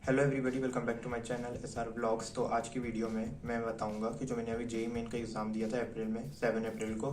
Hello everybody, welcome back to my channel SR vlogs. तो आज की वीडियो में मैं बताऊंगा कि जो मैंने अभी जेई मेन का एग्ज़ाम दिया था अप्रैल में 7 अप्रैल को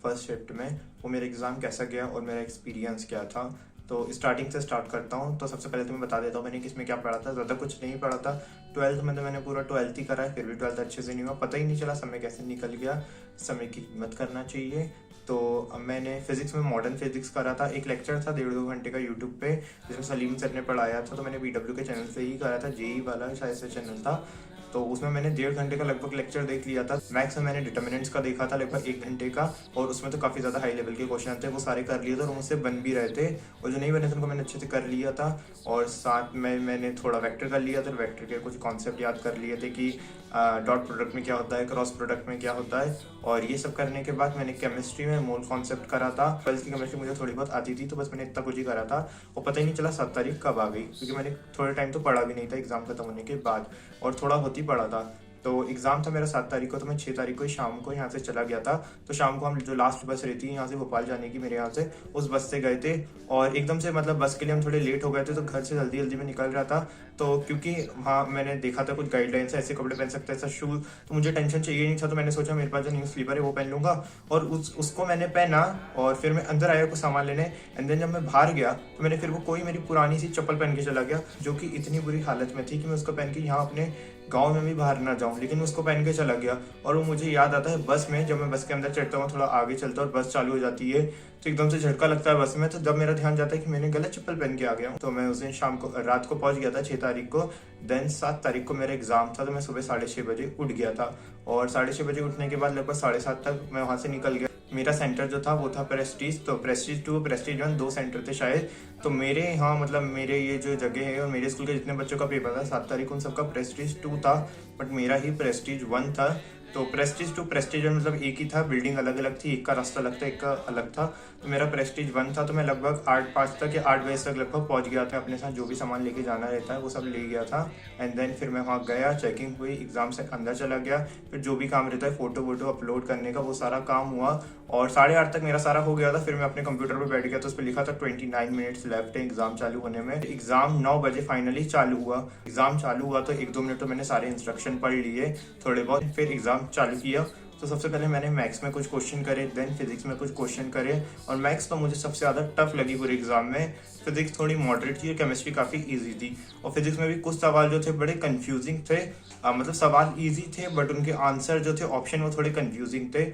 फर्स्ट शिफ्ट में, वो मेरा एग्ज़ाम कैसा गया और मेरा एक्सपीरियंस क्या था। तो स्टार्टिंग से स्टार्ट करता हूँ। तो सबसे पहले तो मैं बता देता हूँ मैंने किसमें क्या पढ़ा था। ज़्यादा कुछ नहीं पढ़ा था। 12th में तो मैंने पूरा 12th ही करा है, फिर भी 12th अच्छे से नहीं हुआ, पता ही नहीं चला समय कैसे निकल गया। समय की हिम्मत करना चाहिए। तो अब मैंने फिजिक्स में मॉडर्न फिजिक्स करा था। एक लेक्चर था 1.5-2 घंटे का यूट्यूब पे, जिसमें सलीम सर ने पढ़ाया था। तो मैंने BW के चैनल से ही करा था, जेई वाला शायद से चैनल था। तो उसमें मैंने 1.5 घंटे का लगभग लेक्चर देख लिया था। मैथ्स में मैंने डिटर्मिनेंट्स का देखा था लगभग 1 घंटे का, और उसमें तो काफ़ी ज़्यादा हाई लेवल के क्वेश्चन थे, वो सारे कर लिए थे और मुझसे बन भी रहे थे। और जो नहीं बने थे उनको मैंने अच्छे से कर लिया था। और साथ में मैंने थोड़ा वेक्टर कर लिया था, वेक्टर के कुछ कॉन्सेप्ट याद कर लिए थे कि डॉट प्रोडक्ट में क्या होता है, क्रॉस प्रोडक्ट में क्या होता है। और ये सब करने के बाद मैंने केमिस्ट्री में मोल कॉन्सेप्ट करा था। 12th की केमिस्ट्री मुझे थोड़ी बहुत आती थी, तो बस मैंने इतना कुछ ही करा था। और पता ही नहीं चला 7 तारीख कब आ गई, क्योंकि मैंने थोड़े टाइम तो पढ़ा भी नहीं था एग्जाम खत्म होने के बाद, और थोड़ा होती पढ़ा था। तो एग्ज़ाम था मेरा 7 तारीख को, तो मैं 6 तारीख को ही शाम को यहाँ से चला गया था। तो शाम को हम जो लास्ट बस रहती है यहाँ से भोपाल जाने की, मेरे यहाँ से उस बस से गए थे। और एकदम से मतलब बस के लिए हम थोड़े लेट हो गए थे, तो घर से जल्दी जल्दी में निकल रहा था। तो क्योंकि वहाँ मैंने देखा था कुछ गाइडलाइंस है, ऐसे कपड़े पहन सकते हैं, ऐसा शूज़, तो मुझे टेंशन चाहिए नहीं था। तो मैंने सोचा मेरे पास जो न्यू स्लीपर है वो पहन लूँगा, और उसको मैंने पहना। और फिर मैं अंदर आया कुछ सामान लेने, एंड देन जब मैं बाहर गया तो मैंने फिर वो कोई मेरी पुरानी सी चप्पल पहन के चला गया, जो कि इतनी बुरी हालत में थी कि मैं उसको पहन के यहाँ अपने गांव में भी बाहर ना जाऊं, लेकिन उसको पहन के चला गया। और वो मुझे याद आता है बस में, जब मैं बस के अंदर चढ़ता हूँ, थोड़ा आगे चलता हूँ और बस चालू हो जाती है, तो एकदम से झटका लगता है बस में। तो जब मेरा ध्यान जाता है कि मैंने गलत चप्पल पहन के आ गया हूँ, तो मैं उस दिन शाम को रात को पहुंच गया था 6 तारीख को। देन 7 तारीख को मेरा एग्जाम था, तो मैं सुबह 6:30 बजे उठ गया था। और 6:30 बजे उठने के बाद लगभग 7:30 तक मैं वहाँ से निकल गया। मेरा सेंटर जो था वो था प्रेस्टीज, तो प्रेस्टीज 2 प्रेस्टीज 1 दो सेंटर थे शायद। तो मेरे यहाँ मतलब मेरे ये जो जगह है और मेरे स्कूल के जितने बच्चों का पेपर था 7 तारीख को, उन सबका प्रेस्टीज 2 था, बट मेरा ही प्रेस्टीज 1 था। तो प्रेस्टीज 2 प्रेस्टीज 1 मतलब एक ही था, बिल्डिंग अलग अलग थी, एक का रास्ता अलग था, एक का अलग था। तो मेरा प्रेस्टीज 1 था। तो मैं लगभग 8:05 तक या 8 बजे तक लगभग पहुंच गया था। अपने साथ जो भी सामान लेके जाना रहता है वो सब ले गया था। एंड देन फिर मैं वहाँ गया, चेकिंग हुई, एग्जाम से अंदर चला गया। फिर जो भी काम रहता है फोटो वोटो अपलोड करने का, वो सारा काम हुआ। और 8:30 तक मेरा सारा हो गया था। फिर मैं अपने कंप्यूटर पर बैठ गया, तो उस पर लिखा था 29 मिनट्स लेफ्ट है एग्जाम चालू होने में। एग्जाम 9 बजे फाइनली चालू हुआ। एग्जाम चालू हुआ तो 1-2 मिनट तो मैंने सारे इंस्ट्रक्शन पढ़ लिए थोड़े बहुत, फिर एग्जाम चालू किया। तो सबसे पहले मैंने मैथ्स में कुछ क्वेश्चन करे, देन फिजिक्स में कुछ क्वेश्चन करे। और मैथ्स तो मुझे सबसे ज़्यादा टफ लगी पूरे एग्जाम में। फिजिक्स थोड़ी मॉडरेट थी और केमिस्ट्री काफ़ी इजी थी। और फिजिक्स में भी कुछ सवाल जो थे बड़े कंफ्यूजिंग थे। मतलब सवाल इजी थे, बट उनके आंसर जो थे ऑप्शन वो थोड़े कंफ्यूजिंग थे।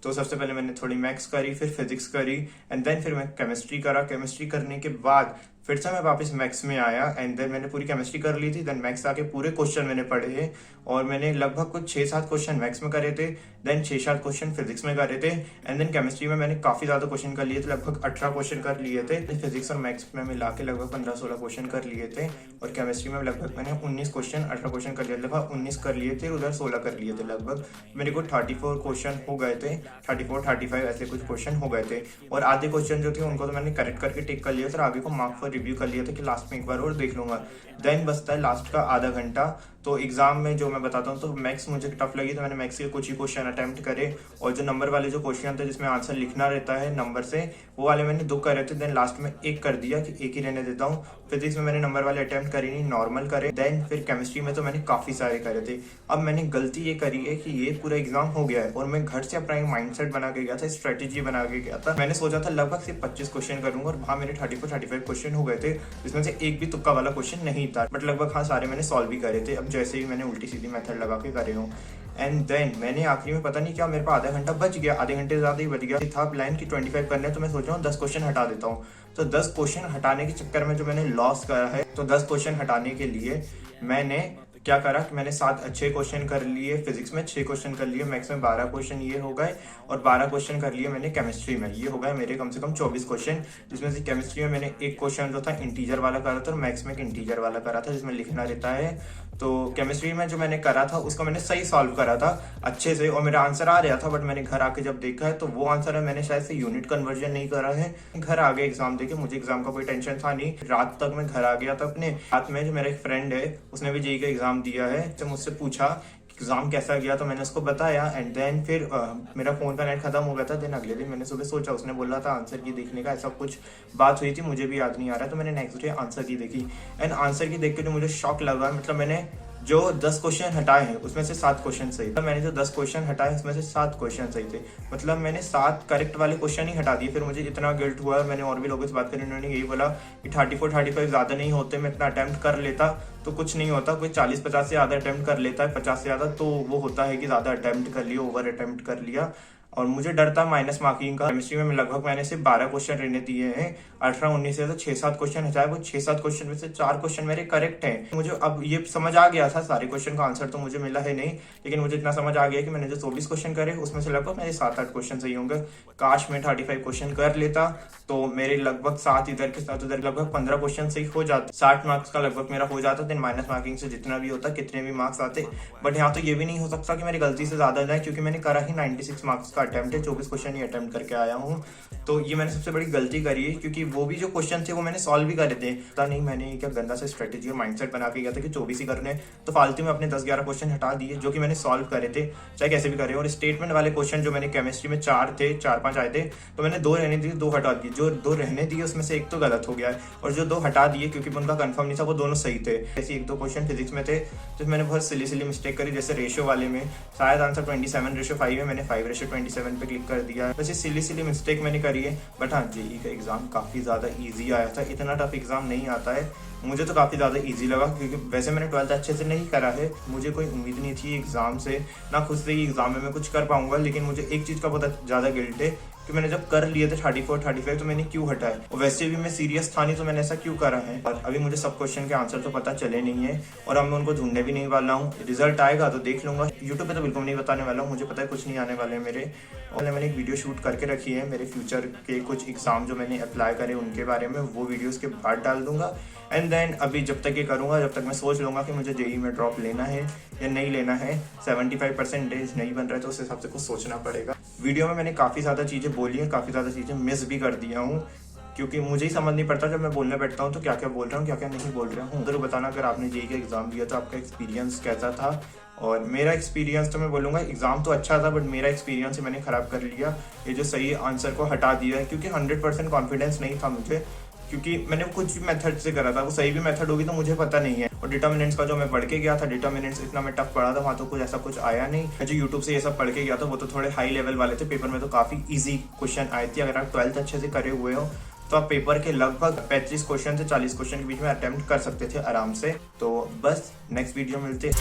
तो सबसे पहले मैंने थोड़ी मैथ्स करी, फिर फिजिक्स करी, एंड देन फिर मैं केमिस्ट्री करा। केमिस्ट्री करने के बाद फिर से मैं वापस मैथ्स में आया, एंड देन मैंने पूरी केमिस्ट्री कर ली थी। देन मैथ्स आके पूरे क्वेश्चन मैंने पढ़े हैं, और मैंने लगभग कुछ 6-7 क्वेश्चन मैथ्स में करे थे, देन 6-7 क्वेश्चन फिजिक्स में करे थे। एंड देन केमिस्ट्री में मैंने काफ़ी ज़्यादा क्वेश्चन कर लिए थे, लगभग 18 क्वेश्चन कर लिए थे। फिजिक्स और मैथ्स में मिला के लगभग 15-16 क्वेश्चन कर लिए थे। और केमिस्ट्री में लगभग मैंने 19 क्वेश्चन 18 क्वेश्चन कर लिए, लगभग 19 कर लिए थे, उधर 16 कर लिए थे। लगभग मेरे को 34 क्वेश्चन हो गए थे, 34-35 ऐसे कुछ क्वेश्चन हो गए थे। और आधे क्वेश्चन जो थे उनको तो मैंने करेक्ट करके टिक कर लिया था, आगे को मार्क फॉर रिव्यू कर लिया था कि लास्ट में एक बार और देख लूंगा। देन बचता है लास्ट का आधा घंटा। तो एग्जाम में जो मैं बताता हूँ, तो मैथ्स मुझे टफ लगी, तो मैंने मैथ्स के कुछ ही क्वेश्चन अटेम्प्ट करे। और जो नंबर वाले जो क्वेश्चन थे जिसमें आंसर लिखना रहता है नंबर से, वो वाले मैंने 2 करे थे। देन लास्ट में 1 कर दिया कि 1 ही रहने देता हूँ। फिजिक्स में मैंने नंबर वाले अटेम्प्ट करी नहीं, नॉर्मल करे। देन फिर केमिस्ट्री में तो मैंने काफ़ी सारे करे थे। अब मैंने गलती ये करी है कि ये पूरा एग्जाम हो गया है, और मैं घर से अपना एक माइंडसेट बना के गया था, स्ट्रेटेजी बना के गया था। मैंने सोचा था लगभग सिर्फ 25 क्वेश्चन करूंगा, और वहाँ मेरे 34-35 क्वेश्चन हो गए थे, जिसमें से एक भी तुक्का वाला क्वेश्चन नहीं था। बट लगभग हाँ सारे मैंने सॉल्व भी करे थे, अब जैसे ही मैंने उल्टी सीधी मेथड लगा के करे हूँ। एंड देन मैंने आखिरी में पता नहीं क्या, मेरे पास आधा घंटा बच गया, आधे घंटे ज़्यादा ही बच गया था प्लान की 25 करने। तो मैं सोच रहा हूँ 10 क्वेश्चन हटा देता हूँ। तो 10 क्वेश्चन हटाने के चक्कर में जो मैंने लॉस करा है, तो 10 क्वेश्चन हटाने के लिए मैंने क्या करा कि मैंने 7 अच्छे क्वेश्चन कर लिए, फिजिक्स में 6 क्वेश्चन कर लिए, मैथ्स में 12 क्वेश्चन ये हो गए, और 12 क्वेश्चन कर लिए मैंने केमिस्ट्री में, ये हो गए मेरे कम से कम 24 क्वेश्चन। जिसमें से केमिस्ट्री में मैंने एक क्वेश्चन जो था इंटीजर वाला करा था, और मैथ्स में एक इंटीजर वाला करा था जिसमें लिखना रहता है। तो केमिस्ट्री में जो मैंने करा था उसको मैंने सही सॉल्व करा था अच्छे से, और मेरा आंसर आ रहा था। बट मैंने घर आके जब देखा है तो वो आंसर है, मैंने शायद से यूनिट कन्वर्जन नहीं करा है। घर आ गए एग्जाम देके, मुझे एग्जाम का कोई टेंशन था नहीं। रात तक मैं घर आ गया था अपने। रात में जो मेरा एक फ्रेंड है उसने भी जेईई का एग्जाम दिया है, तो मुझसे पूछा एग्जाम कैसा गया, तो मैंने उसको बताया। एंड देन फिर मेरा फोन का नेट खत्म हो गया था। देन अगले दिन मैंने सुबह सोचा, उसने बोला था आंसर की देखने का, ऐसा कुछ बात हुई थी, मुझे भी याद नहीं आ रहा। तो मैंने नेक्स्ट डे आंसर की देखी एंड आंसर की देख के जो मुझे शॉक लगा, मतलब मैंने जो 10 क्वेश्चन हटाए हैं उसमें से 7 क्वेश्चन सही थे। मैंने जो 10 क्वेश्चन हटाए उसमें से 7 क्वेश्चन सही थे, मतलब मैंने 7 करेक्ट वाले क्वेश्चन ही हटा दिए। फिर मुझे इतना गिल्ट हुआ। मैंने और भी लोगों से बात करी, उन्होंने यही बोला कि 34-35 ज़्यादा नहीं होते, मैं इतना अटैम्प्ट कर लेता तो कुछ नहीं होता। कोई 40-50 से ज़्यादा अटैम्प्ट कर लेता है, 50 से ज़्यादा, तो वो होता है कि ज़्यादा अटैम्प्ट कर लिया, ओवर अटैम्प्ट कर लिया। और मुझे डर था माइनस मार्किंग का। केमिस्ट्री में लगभग मैंने सिर्फ 12 क्वेश्चन रहने दिए हैं, 18-19 से तो 6-7 क्वेश्चन हटाए। वो 6-7 क्वेश्चन में से 4 क्वेश्चन मेरे करेक्ट हैं। मुझे अब ये समझ आ गया था, सारे क्वेश्चन का आंसर तो मुझे मिला है नहीं, लेकिन मुझे इतना समझ आ गया कि मैंने जो 24 क्वेश्चन करे उसमें से लगभग मेरे 7-8 क्वेश्चन सही होंगे। काश मैं 35 क्वेश्चन कर लेता तो मेरे लगभग 7 इधर के 7 उधर, लगभग 15 क्वेश्चन सही हो जाते। 60 मार्क्स का लगभग मेरा हो जाता। देन माइनस मार्किंग से जितना भी होता, कितने भी मार्क्स आते। बट यहाँ तो ये भी नहीं हो सकता कि मेरी गलती से ज्यादा जाए, क्योंकि मैंने करा ही 96 मार्क्स का अटेम्प्ट है, 24 क्वेश्चन ही अटेम्प्ट करके आया हूँ। तो ये मैंने सबसे बड़ी गलती करी है, क्योंकि वो भी जो क्वेश्चन थे वो मैंने सॉल्व भी करे थे। पता नहीं मैंने क्या गंदा सा स्ट्रेटेजी और माइंडसेट बना के गया था कि 24 ही करने, तो फालतू में अपने 10-11 क्वेश्चन हटा दिए जो कि मैंने सॉल्व करे थे, चाहे कैसे भी करे। और स्टेटमेंट वाले क्वेश्चन जो मैंने केमिस्ट्री में 4-5 आए थे, तो मैंने 2 रहने दिए, 2 हटा दिए। जो 2 रहने दिए उसमें से 1 तो गलत हो गया है, और जो 2 हटा दिए क्योंकि उनका कंफर्म नहीं था, वो दोनों सही थे। ऐसे 1-2 क्वेश्चन फिजिक्स में थे तो मैंने बहुत सिली मिस्टेक करी, जैसे रेशियो वाले में शायद आंसर 27:5 है, मैंने 5:27 पे क्लिक कर दिया। वैसे सिली मिस्टेक मैंने करी है। बट हाँ, जेईई का एग्जाम काफी ज्यादा ईजी आया था, इतना टफ एग्जाम नहीं आता है। मुझे तो काफी ज्यादा इजी लगा, क्योंकि वैसे मैंने 12th अच्छे से नहीं करा है, मुझे कोई उम्मीद नहीं थी एग्जाम से, ना खुद से ही एग्जाम में मैं कुछ कर पाऊंगा। लेकिन मुझे एक चीज का बहुत ज्यादा गिल्ट है कि मैंने जब कर लिए थे 34-35 तो मैंने क्यों हटाए, और वैसे भी मैं सीरियस था नहीं, तो मैंने ऐसा क्यों करा है। और अभी मुझे सब क्वेश्चन के आंसर तो पता चले नहीं है, और अब मैं उनको ढूंढने भी नहीं वाला हूँ। रिजल्ट आएगा तो देख लूंगा, यूट्यूब पे तो बिल्कुल नहीं बताने वाला हूँ, मुझे पता है कुछ नहीं आने वाले मेरे। और मैंने एक वीडियो शूट करके रखी है मेरे फ्यूचर के कुछ एग्जाम जो मैंने अप्लाई करे उनके बारे में, वो वीडियो उसके बाद डाल दूंगा। एंड देन अभी जब तक ये करूँगा, जब तक मैं सोच लूँगा कि मुझे जेईई में ड्रॉप लेना है या नहीं लेना है। 75% नहीं बन रहा है, तो उस हिसाब से कुछ सोचना पड़ेगा। वीडियो में मैंने काफ़ी ज़्यादा चीज़ें बोली हैं, काफ़ी ज़्यादा चीज़ें मिस भी कर दिया हूँ, क्योंकि मुझे ही समझ नहीं पड़ता जब मैं बोलने बैठता हूँ तो क्या क्या बोल रहा हूँ, क्या क्या नहीं बोल रहा हूँ। जरूर बताना अगर आपने जेईई का एग्जाम दिया तो आपका एक्सपीरियंस कैसा था। और मेरा एक्सपीरियंस तो मैं बोलूँगा एग्जाम तो अच्छा था, बट मेरा एक्सपीरियंस ही मैंने ख़राब कर लिया, ये जो सही आंसर को हटा दिया है, क्योंकि 100% कॉन्फिडेंस नहीं था मुझे, क्योंकि मैंने कुछ भी मेथड से करा था, वो सही भी मेथड होगी तो मुझे पता नहीं है। और डिटर्मिनेंट्स का जो मैं पढ़ के गया था, डिटर्मिनेंट्स इतना मैं टफ पढ़ा था, वहाँ तो कुछ ऐसा कुछ आया नहीं। मैं जो यूट्यूब से ये सब पढ़ के गया था वो तो थोड़े हाई लेवल वाले थे, पेपर में तो काफ़ी ईजी क्वेश्चन आए थे। अगर आप 12th अच्छे से करे हुए हो तो आप पेपर के लगभग 35 क्वेश्चन से 40 क्वेश्चन के बीच में अटेम्प्ट कर सकते थे आराम से। तो बस नेक्स्ट वीडियो मिलते।